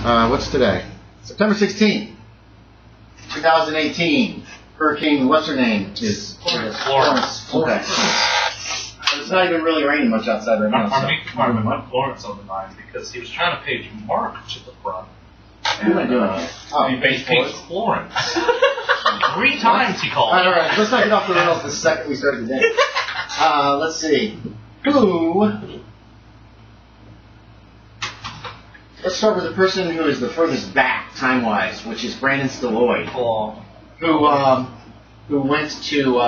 What's today? September 16th, 2018. Hurricane, what's her name? Is Florence. Okay. It's not even really raining much outside right now. Our meat department left Florence on the mind because he was trying to page Mark to the front. What am I doing? He paged Florence. 3 times he called. All right, let's not get off the rails the second we start the day. Let's see. Let's start with the person who is the furthest back, time-wise, which is Brandon Stalloid, who went to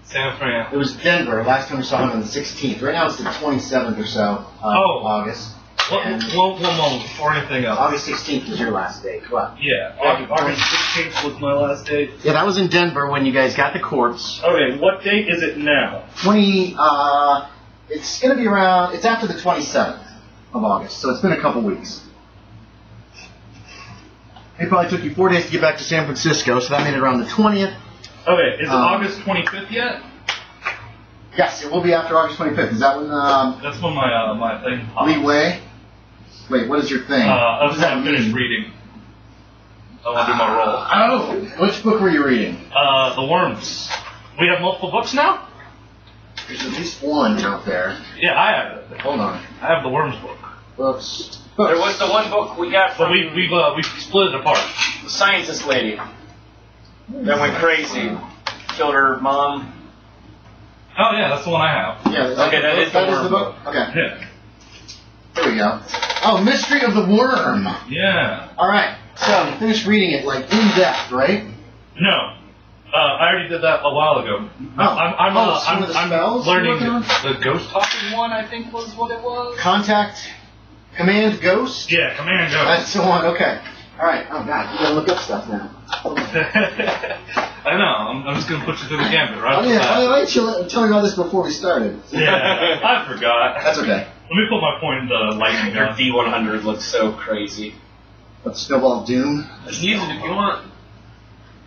San Fran. It was Denver. Last time we saw him on the 16th. Right now it's the 27th or so of August. One moment before anything else. August 16th was your last day. What? Yeah, August 16th was my last day. Yeah, that was in Denver when you guys got the corpse. Okay, what date is it now? It's going to be around, it's after the 27th of August, so it's been a couple weeks. It probably took you 4 days to get back to San Francisco, so that made it around the 20th. Okay, is it August 25th yet? Yes, it will be after August 25th. Is that when that's when my thing pops. Leeway? Wait, what is your thing? That's when I finished reading. I want to do my roll. Which book were you reading? The Worms. We have multiple books now? There's at least one out there. Yeah, I have it. Hold on. I have the Worms book. Books. There was the one book we got from... But we split it apart. The scientist lady that went crazy. Killed her mom. Oh, yeah, that's the one I have. Yeah, that is the book? Okay. Yeah. There we go. Oh, Mystery of the Worm. Yeah. Alright, so you finished reading it, like, in depth, right? No. I already did that a while ago. I'm learning the ghost talking one, I think was what it was. Command Ghost? Yeah, Command Ghost. That's the one, okay. Alright, oh god, you gotta look up stuff now. I know, I'm just gonna put you through the gambit, right? Why didn't you tell me about this before we started? Yeah, I forgot. That's okay. Let me put my point in the lightning Your gun. D100 looks so crazy. What, Snowball of Doom? Just use it if you want.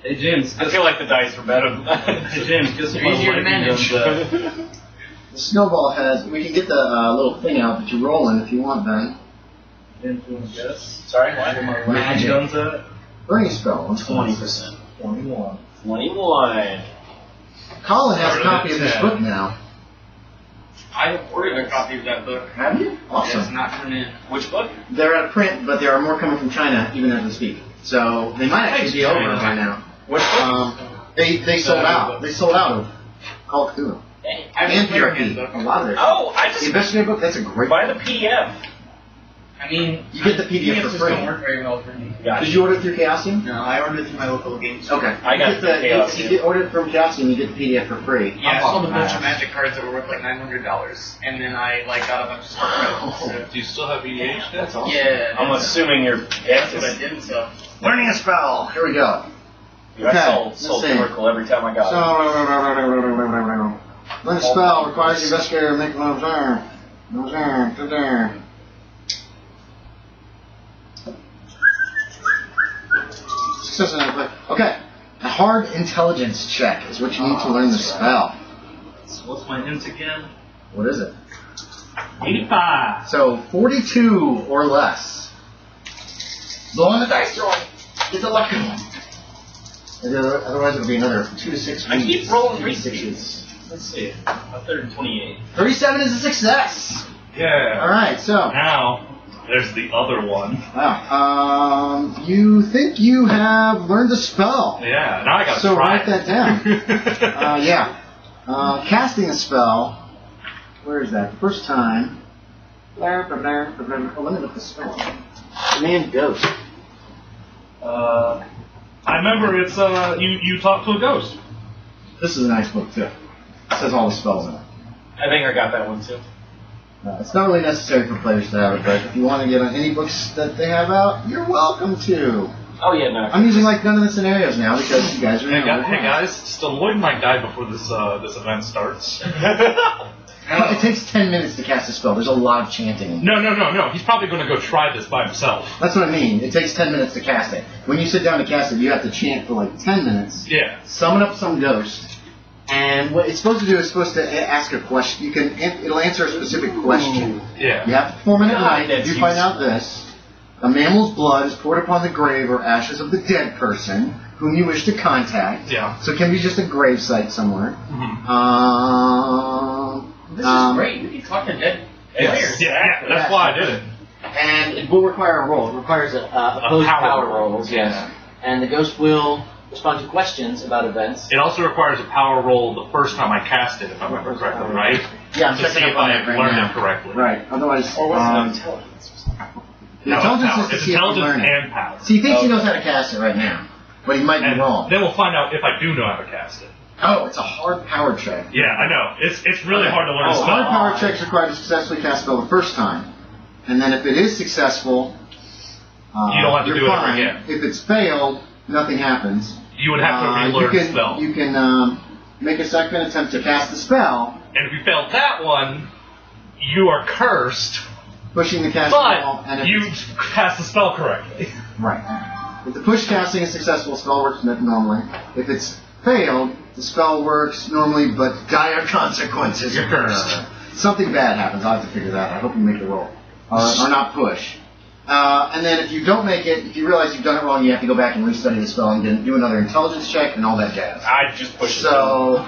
Hey James, I feel like the dice are better. Hey James, guess what? Easier to manage. The Snowball has, we can get the little thing out that you roll in if you want, Ben. Guess. Sorry, what? Magic. Guns at? Burning spell. 20%. 21. 21. Colin has a copy of this book now. I have ordered a copy of that book. Have you? Awesome. It's not come in. Which book? They're out of print, but there are more coming from China even as we speak. So they might actually be over by now. Which book? They sold out. They sold out of Call of Cthulhu. And PRP. A lot of their The investigative book, that's a great Buy book. the PDF. I mean, You get the PDF for just free. don't work very well for me. Did you order it through Chaosium? No, I ordered it through my local game store. Okay. I got If you get ordered from Chaosium, you get the PDF for free. Yeah, I sold a bunch of magic cards that were worth like $900, and then I got a bunch of smart cards. So. Do you still have EDH? That's awesome. Yeah, I'm assuming you're... that's what I did. So Learning a spell. Here we go. I sold Miracle every time I got it. Learn a spell requires the investigator to make one observe. Success in that. Okay. A hard intelligence check is what you need to learn the spell. So what's my int again? What is it? 85. So 42 or less. Blow on the dice roll. Get the lucky one. Otherwise it'll be another 2 to 6 I keep rolling sixes. Let's see. A 28. 37 is a success. Yeah. Alright, so. Now, there's the other one. Wow. You think you have learned a spell. Yeah, now I gotta So try write that down. Yeah. Casting a spell. Where is that? The first time. Oh, let me look the spell. Command Ghost. I remember it's, you talk to a ghost. This is a nice book, too. It says all the spells in it. I think I got that one too. It's not really necessary for players to have it, but if you want to get on any books that they have out, you're welcome to. Oh yeah, no. I'm using like none of the scenarios now because you guys are Hey guys, Stalloid might die before this event starts. It takes 10 minutes to cast a spell. There's a lot of chanting. No. He's probably going to go try this by himself. That's what I mean. It takes 10 minutes to cast it. When you sit down to cast it, you have to chant for like 10 minutes. Yeah. Summon up some ghost. And what it's supposed to do is supposed to ask a question. It'll answer a specific question. Yeah. You have to perform it at night. If you find out this, A mammal's blood is poured upon the grave or ashes of the dead person whom you wish to contact. Yeah. So it can be just a grave site somewhere. This is great. You can talk to dead players. Yeah, that's why I did it. And it will require a roll. It requires opposed power rolls. Yes. And the ghost will respond to questions about events. It also requires a power roll the first time I cast it, if I remember correctly, right? Yeah, I'm to see if I have learned it correctly. Right. Otherwise, Or was it intelligence? the intelligence is to it's see if you intelligence learn it. and power. See, he thinks he knows how to cast it right now, but he might be wrong. Then we'll find out if I do know how to cast it. Oh, it's a hard power check. Yeah, I know. It's really hard to learn a spell. Hard power check is required to successfully cast a spell the first time. And then if it is successful, you don't have to do it fine. ever again. If it's failed, nothing happens. You would have to relearn the spell. You can make a second attempt to cast the spell. And if you failed that one, you are cursed. Pushing the casting roll. But you cast the spell correctly. Right. If the push casting is successful, the spell works normally. If it's failed, the spell works normally, but dire consequences. You're cursed. Something bad happens. I'll have to figure that out. I hope you make the roll. Or not push. And then if you don't make it, if you realize you've done it wrong, you have to go back and restudy the spell and then do another intelligence check and all that jazz. I just pushed So,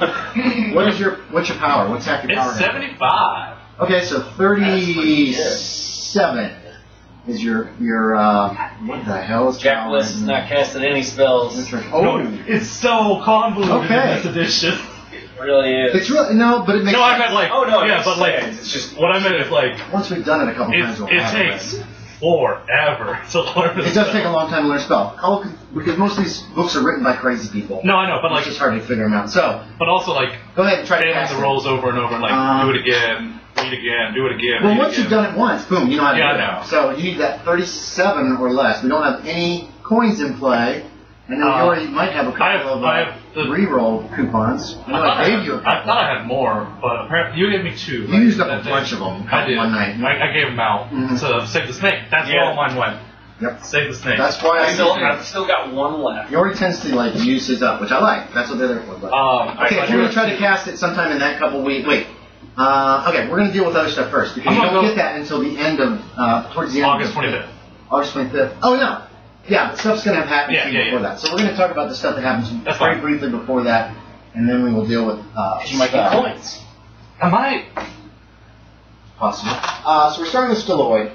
what's your power? What's half your power? It's 75. Okay, so 37 is your what the hell is Jacali has not casted any spells. Oh, It's so convoluted Okay. in this edition. It really is. it's really but it makes No, I sense. meant like, Oh, no, it yeah, makes but like, sense. It's just what I meant is like, Once we've done it a couple times, we'll it have takes forever to learn It does take a long time to learn a spell. Because most of these books are written by crazy people. No, I know, but It's like, just hard to figure them out. So, but also like, go ahead and try to failing cast the it. rolls over and over and like, do it again, read again, do it again. Well, read once again. you've done it once, boom, you know how to Yeah, do I it. know. So you need that 37 or less. We don't have any coins in play. And then you might have a couple I have of re-roll coupons. I know I gave you a couple. I thought I had more, but apparently you gave me 2. You used up a bunch of them I did. one night. I gave them out to save the snake. That's where all mine went. Yep. Save the snake. That's why I've still got one left. Yorie tends to use his up, which I like. That's what they're there for. But. Okay, if you're going to try to cast it sometime in that couple weeks. Wait. Okay, we're going to deal with other stuff first because you don't get that until the end of towards the end. August 25th. August 25th. Oh no. Yeah, stuff's going to happen before that. So we're going to talk about the stuff that happens very briefly before that, and then we will deal with. You might get coins. Am I? Possible. So we're starting with Stalloid.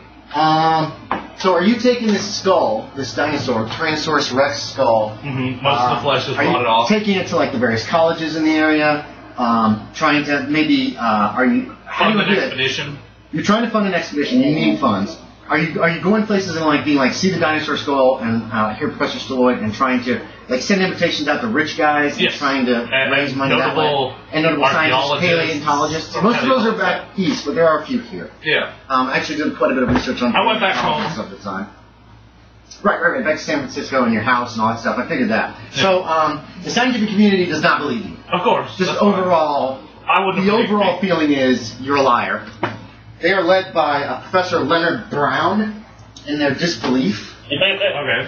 So are you taking this skull, this dinosaur, Tyrannosaurus Rex skull? Mm-hmm. Most of the flesh is Are rotted you off. taking it to like the various colleges in the area? Trying to maybe are you? How do Fund you an do it? expedition. You're trying to fund an expedition. You need funds. Are you going places and like being like see the dinosaur skull and hear Professor Stalloid and trying to like send invitations out to rich guys and trying to raise money that way? And notable scientists, paleontologists. Most of those are back east, but there are a few here. Yeah. I actually did quite a bit of research on. I went back home. At the time. Right. Back to San Francisco and your house and all that stuff. I figured that. Yeah. So the scientific community does not believe you. Of course. Just overall, the overall feeling is you're a liar. They are led by Professor Leonard Brown in their disbelief. Okay.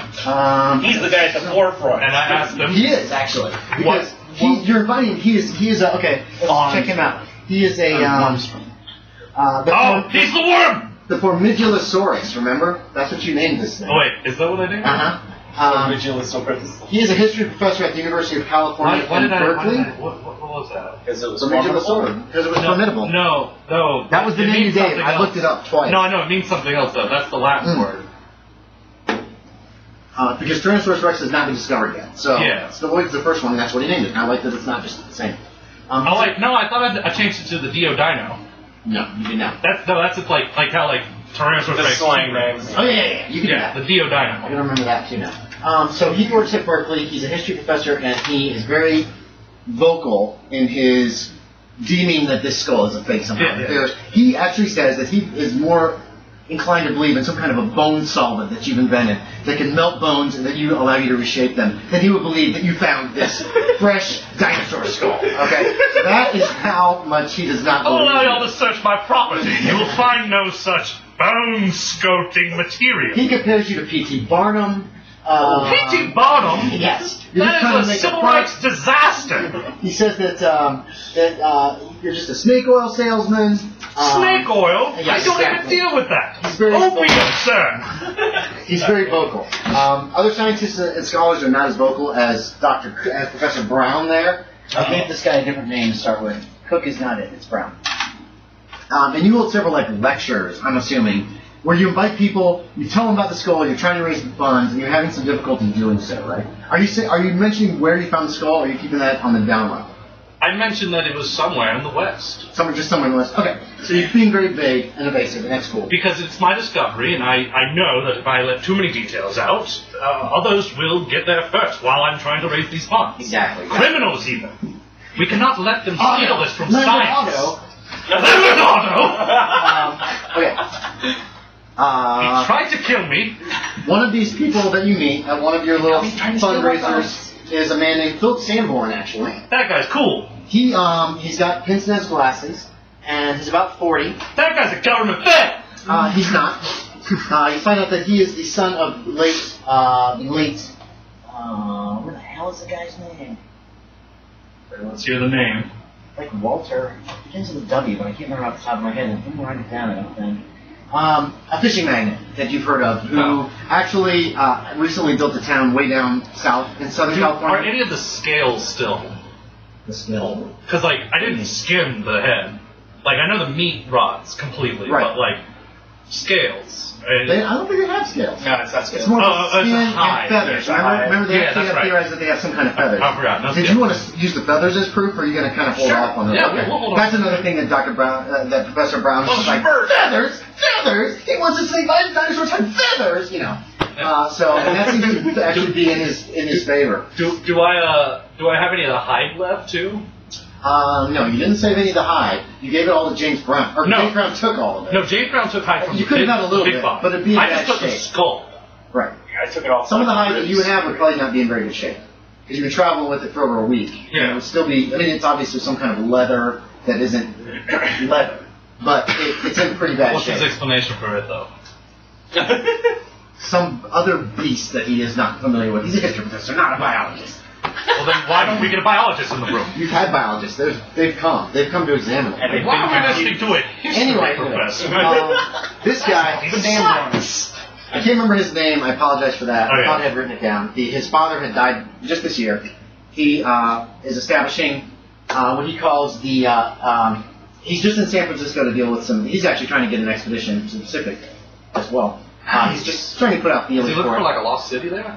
He's the guy at the forefront. And I asked him. He is actually because you're inviting him. He is a okay. Let's check him out. He is a he's the worm. The Formidulosaurus. Remember? That's what you named this thing. Oh wait, is that what I named? Formidulosaurus. He is a history professor at the University of California in Berkeley. What was that? Because it was Formidulosaurus. Because it was formidable. No. That was the name you gave. I looked it up twice. No, I know it means something else though. That's the Latin word. Because Tyrannosaurus Rex has not been discovered yet. So Stalloid's the first one, and that's what he named it. And I like that it's not just the same. I thought I changed it to the Dio Dino. No, you did not. That's like how like Tyrannosaurus Rex. slang names. Oh yeah. You can do that. The Dio Dino. I can remember that too now. So he works at Berkeley. He's a history professor, and he is very vocal in his deeming that this skull is a fake somehow. Yeah. He actually says that he is more inclined to believe in some kind of a bone solvent that you've invented that can melt bones and that you allow you to reshape them. Then he would believe that you found this fresh dinosaur skull. Okay, that is how much he does not believe. I'll allow y'all to search my property. You will find no such bone sculpting material. He compares you to P.T. Barnum. P.T. Bottom? Yes. That is a civil rights disaster. He says that you're just a snake oil salesman. Snake oil? Yes, I don't even exactly. deal with that. He's very Opium, sir. He's very vocal. Other scientists and scholars are not as vocal as Professor Brown there. I gave this guy a different name to start with. Cook is not it. It's Brown. And you hold several lectures, I'm assuming, where you invite people, you tell them about the skull, you're trying to raise funds, and you're having some difficulty doing so, right? Are you mentioning where you found the skull, or are you keeping that on the down low? I mentioned that it was somewhere in the West. Somewhere in the West. Okay, so you're being very vague and evasive, and that's cool. Because it's my discovery, and I know that if I let too many details out, others will get there first while I'm trying to raise these funds. Exactly. Criminals, even. We cannot let them steal this from Lambert science. Otto. Lambert Otto! Okay. He tried to kill me. One of these people that you meet at one of your little fundraisers is a man named Philip Sanborn, actually. That guy's cool. He's got pince-nez glasses, and he's about 40. That guy's a government fed. He's not. You find out that he is the son of where the hell is the guy's name? Let's hear the name. Like Walter. It begins with a W, but I can't remember off the top of my head. I didn't write it down, I don't think. A fishing magnate that you've heard of, who actually recently built a town way down south in Southern California. Are any of the scales still? The scale. Because, like, I didn't skin the head. Like, I know the meat rots completely, right. But, like, scales. I don't think they have scales. No, it's not scales. It's more skin and hide. feathers. Remember they have theorized that they have some kind of feathers. I forgot. No, Did you want to use the feathers as proof, or are you going to kind of hold off on those? Yeah, okay. we'll hold That's off. another thing that Dr. Brown, that Professor Brown is like, feathers! He wants to say dinosaurs had feathers, you know. And that seems to actually be in his favor. Do I have any of the hide left too? No, you didn't save any of the hide. You gave it all to James Brown. Or No. James Brown took all of it. No, James Brown took hide from You the could have big, done a little big bit, box. but it'd be in I bad just took the shape. skull. Right. I took it off. Some of the hide that you have would probably not be in very good shape. Because you've been traveling with it for over a week. Yeah. And it would still be, I mean, it's obviously some kind of leather that isn't leather. But it's in pretty bad What's shape. his explanation for it, though? Some other beast that he is not familiar with. He's a history professor, not a biologist. Well, then why don't we get a biologist in the room? You've had biologists. They've come to examine it. And Why are we listening to a history Anyway, professor? this guy, Sanborn, I can't remember his name. I apologize for that. Oh, yeah. I thought I had written it down. His father had died just this year. He is establishing what he calls the. He's just in San Francisco to deal with some. He's actually trying to get an expedition to the Pacific as well. He's just trying to put out feelers Is he looking for for it. like a lost city there?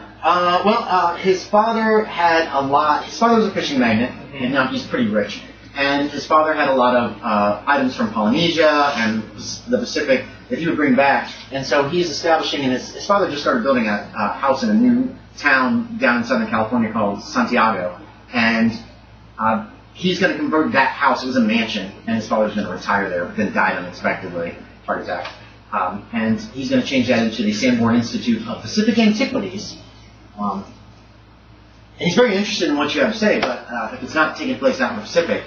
His father had a lot. His father was a fishing magnate, and now he's pretty rich. And his father had a lot of items from Polynesia and the Pacific that he would bring back. And so he's establishing, and his father just started building a house in a new town down in Southern California called Santiago. And he's going to convert that house. It was a mansion, and his father's going to retire there, but then died unexpectedly, heart attack. And he's going to change that into the Sanborn Institute of Pacific Antiquities. And he's very interested in what you have to say, but if it's not taking place out in the Pacific,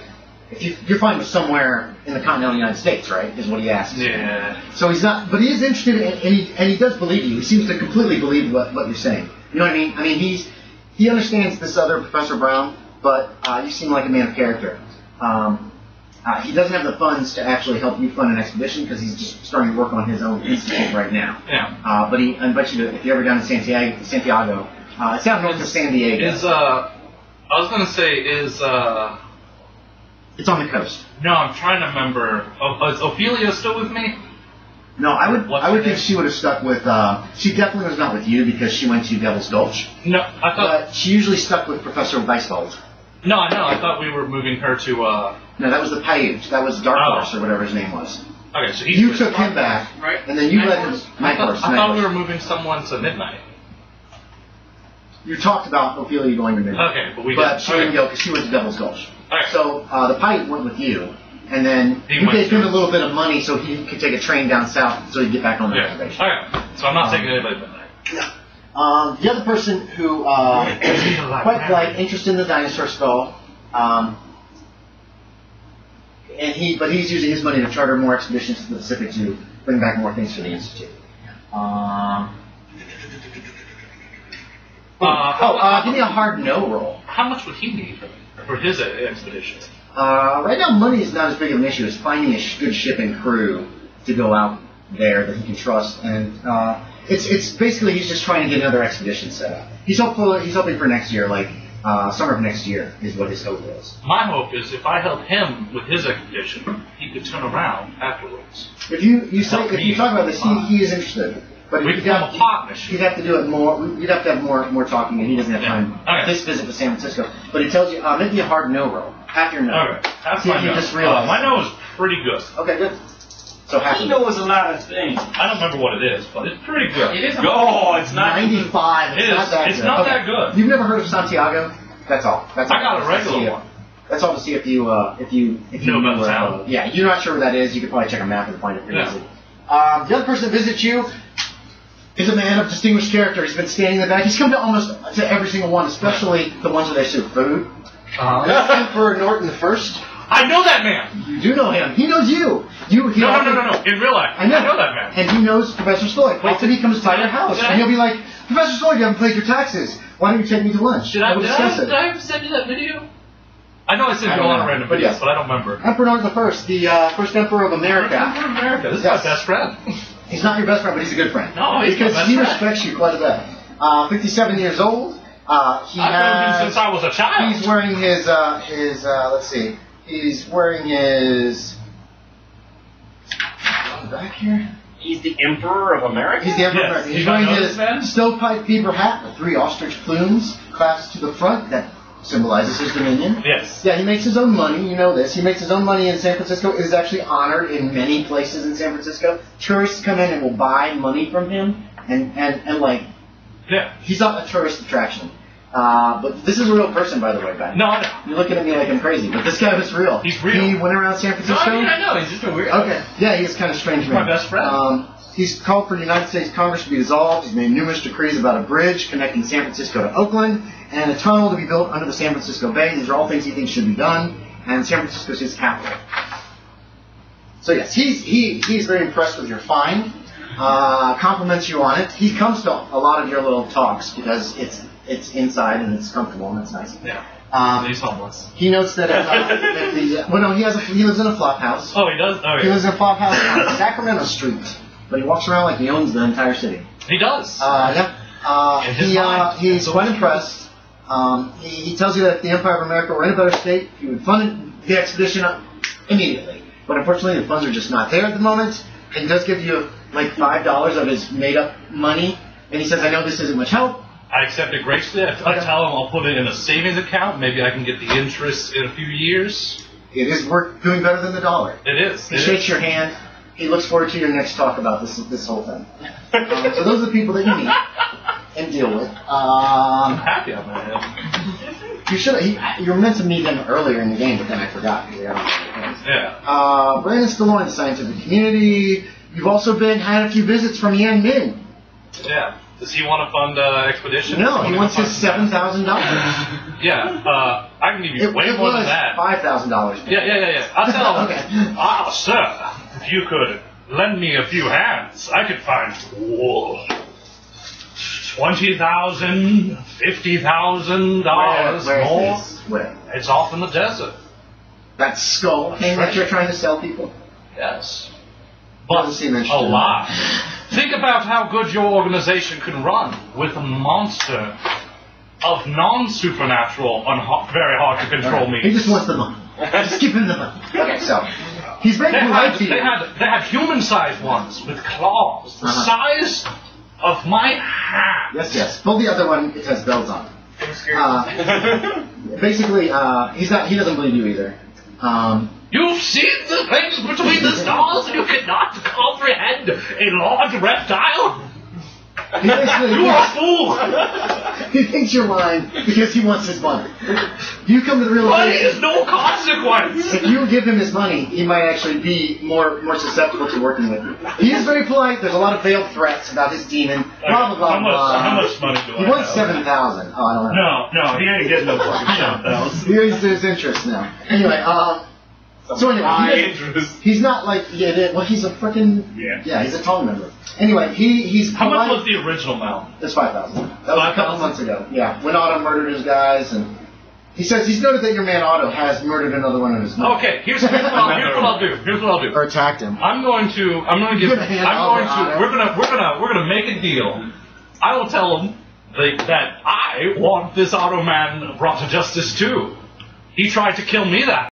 you're fine with somewhere in the continental United States, right? Is what he asks. Yeah. So he's not, but he is interested, and he does believe you. He seems to completely believe what you're saying. You know what I mean? I mean, he understands this other Professor Brown, but you seem like a man of character. He doesn't have the funds to actually help you fund an expedition because he's just starting to work on his own institute right now. Yeah. But he invites you to, if you're ever down in Santiago, it's down north of San Diego. I was gonna say It's on the coast. No, I'm trying to remember. Is Ophelia still with me? No, I would think she would have stuck with. She definitely was not with you because she went to Devil's Gulch. No, I thought. But she usually stuck with Professor Weiswald. No, I know. I thought we were moving her to. No, that was the Paiute. That was Dark Horse or whatever his name was. Okay, so you took him back, right? And then you let him. I thought we were moving someone to Midnight. You talked about Ophelia going to Midnight. Okay, but we But didn't. she didn't go because she went to Devil's Gulch. Okay. So the Paiute went with you, and then you gave him a little bit of money so he could take a train down south so he'd get back on the reservation. Okay, so I'm not taking anybody to Midnight. No. The other person who quite like interest in the dinosaur skull, but he's using his money to charter more expeditions to the Pacific to bring back more things for the Institute. Give me a hard no roll. How much would he need for his expedition? Right now, money is not as big of an issue as finding a good ship and crew to go out there that he can trust, and it's basically he's just trying to get another expedition set up. He's hoping for next year, like summer of next year, is what his hope is. My hope is if I help him with his expedition, he could turn around afterwards. If you talk about this, he is interested. But we become a partnership. He'd have to do it more. You'd have to have more talking, and he doesn't have time. Okay. This visit to San Francisco, but it tells you maybe a hard no roll. Half your no. Okay. Half my no. Just realize. My no is pretty good. Okay, good. So half. He knows a lot of things. I don't remember what it is, but it's pretty good. It is. It's not 95. It's not that good. It's not that good. You've never heard of Santiago? That's all. I got a regular one. That's all to see if you know about the town. Yeah, you're not sure where that is. You could probably check a map and find it pretty easily. The other person that visits you is a man of distinguished character. He's been standing in the back. He's come to almost to every single one, especially the ones where they serve food. Emperor Norton I. I know that man. You do know him. He knows you. No. In real life, I know that man. And he knows Professor Stalloid. Often he comes by your house, and he'll be like, Professor Stalloid, you haven't paid your taxes. Why don't you take me to lunch? Did I ever send you that video? I know I sent you a lot of random videos, but I don't remember. Emperor Norton I, the first emperor of America. Emperor of America. This is my best friend. He's not your best friend, but he's a good friend. No, he's because my best he friend. respects you quite a bit. 57 years old. I've known him since I was a child. He's wearing his let's see. He's wearing his back here. He's the Emperor of America? He's the Emperor of America. He's wearing his stovepipe beaver hat with 3 ostrich plumes clasped to the front that symbolizes his dominion. Yes. Yeah, he makes his own money. You know this. He makes his own money in San Francisco. It is actually honored in many places in San Francisco. Tourists come in and will buy money from him, and like, yeah, he's not a tourist attraction. But this is a real person, by the way, Ben. No, I know. You're looking at me like I'm crazy, but this guy was real. He's real. He went around San Francisco. No, I know. He's just a weird. Okay. Yeah, he's kind of strange. He's my best friend. He's called for the United States Congress to be dissolved. He's made numerous decrees about a bridge connecting San Francisco to Oakland and a tunnel to be built under the San Francisco Bay. These are all things he thinks should be done, and San Francisco is his capital. So yes, he's very impressed with your find. Compliments you on it. He comes to a lot of your little talks because it's inside and it's comfortable and it's nice. Yeah. He's homeless. He notes that he lives in a flop house. Oh, he does? Oh, yeah. He lives in a flop house on Sacramento Street, but he walks around like he owns the entire city. He does. He's quite impressed. He tells you that if the Empire of America were in a better state, he would fund the expedition immediately. But unfortunately, the funds are just not there at the moment. And he does give you like $5 of his made-up money, and he says, "I know this isn't much help." I accept it gracefully. I tell him I'll put it in a savings account. Maybe I can get the interest in a few years. It is doing better than the dollar. It is. He shakes your hand. He looks forward to your next talk about this whole thing. So those are the people that you meet and deal with. I'm happy on that. You were meant to meet him earlier in the game, but then I forgot. Yeah. Brandon Stalloid, the scientific community. You've also had a few visits from Yan Min. Yeah. Does he want to fund expedition? No, he wants his $7,000. Yeah, I can give you way more than that. $5,000. Yeah. I'll tell him. Okay. Sir, if you could lend me a few hands, I could find $20,000, $50,000 more. Where? It's off in the desert. That skull thing that you're trying to sell people? Yes. But a lot. Think about how good your organization can run with a monster of non-supernatural and very hard to control means. He just wants the money. Just give him the money. Okay, so he's very polite to you. They had human-sized ones with claws the size of my hand. Yes. Pull the other one. It has bells on it. Basically, he doesn't believe you either. You've seen the things between the stars and you cannot comprehend a large reptile? You are a fool! He thinks you're lying because he wants his money. You come to the realization. Money is no consequence! If you give him his money, he might actually be more susceptible to working with you. He is very polite. There's a lot of veiled threats about his demon. Blah, blah, blah. How much money do I have? He wants $7,000. Oh, I don't know. No, he ain't getting no fucking $7,000. Here's his interest now. Anyway, So anyway, he's not like well, he's a freaking he's a Tong member. Anyway, he's how much was the original mount? It's 5,000. That was a couple months ago. Yeah, when Otto murdered his guys, and he says he's noted that your man Otto has murdered another one of his men. Okay, here's what I'll do. Or attacked him. We're gonna make a deal. I will tell him that I want this Otto man brought to justice too. He tried to kill me that